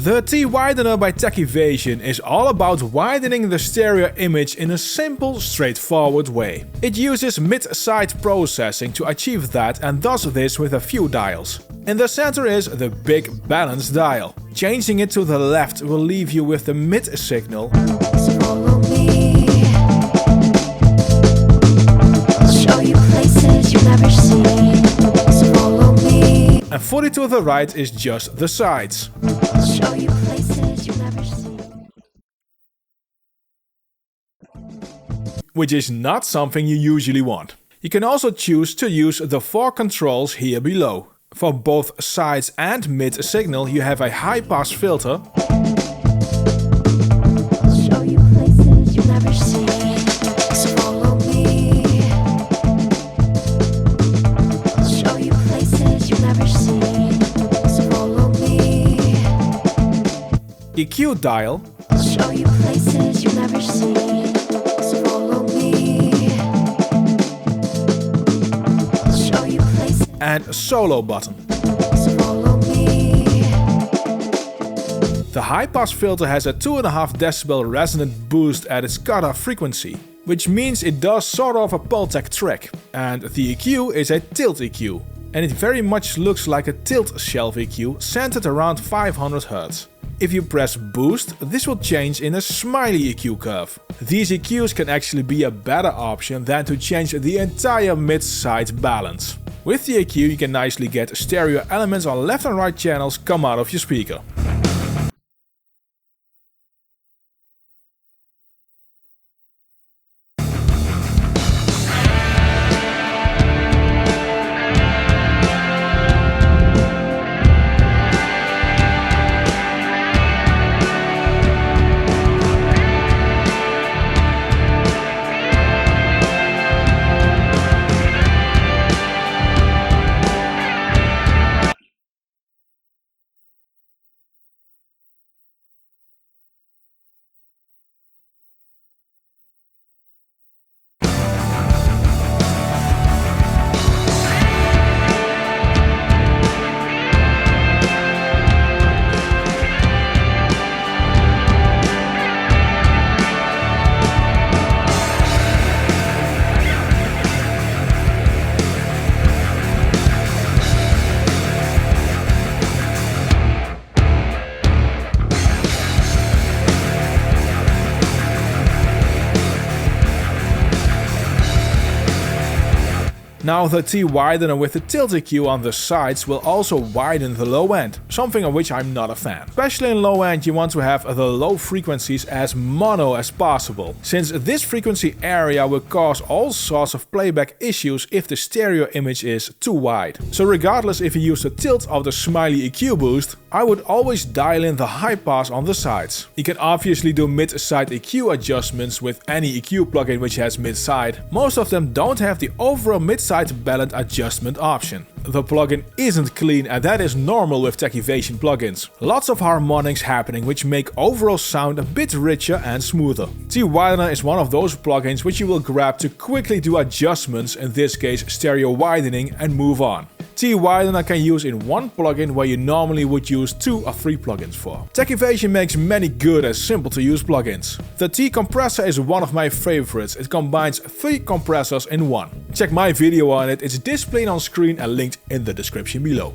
The T-Widener by Techivation is all about widening the stereo image in a simple, straightforward way. It uses mid-side processing to achieve that and does this with a few dials. In the center is the big balance dial. Changing it to the left will leave you with the mid signal. Follow me. I'll show you places you've never seen. So follow me. And fully to the right is just the sides. I'll show you places you've never seen. Which is not something you usually want. You can also choose to use the 4 controls here below. For both sides and mid signal you have a high pass filter. I'll show you places you've never seen. So follow me. I'll show you places you've never seen. So follow me. EQ dial. I'll show you places you've never seen. So follow me. I'll show you places. And solo button. So follow me. The high pass filter has a 2.5 decibel resonant boost at its cutoff frequency, which means it does sort of a Pultec trick. And the EQ is a tilt EQ, and it very much looks like a tilt shelf EQ centered around 500 Hz. If you press boost, this will change in a smiley EQ curve. These EQs can actually be a better option than to change the entire mid-side balance. With the EQ you can nicely get stereo elements on left and right channels come out of your speaker. Now the T-Widener with the tilt EQ on the sides will also widen the low end, something of which I'm not a fan. Especially in low end you want to have the low frequencies as mono as possible, since this frequency area will cause all sorts of playback issues if the stereo image is too wide. So regardless if you use the tilt of the smiley EQ boost, I would always dial in the high pass on the sides. You can obviously do mid-side EQ adjustments with any EQ plugin which has mid-side. Most of them don't have the overall mid-side balance adjustment option. The plugin isn't clean and that is normal with Techivation plugins. Lots of harmonics happening which make overall sound a bit richer and smoother. T-Widener is one of those plugins which you will grab to quickly do adjustments, in this case stereo widening, and move on. T-Widener can use in one plugin where you normally would use 2 or 3 plugins for. Techivation makes many good and simple to use plugins. The T-Compressor is one of my favorites. It combines 3 compressors in one. Check my video on it, it's displayed on screen and linked in the description below.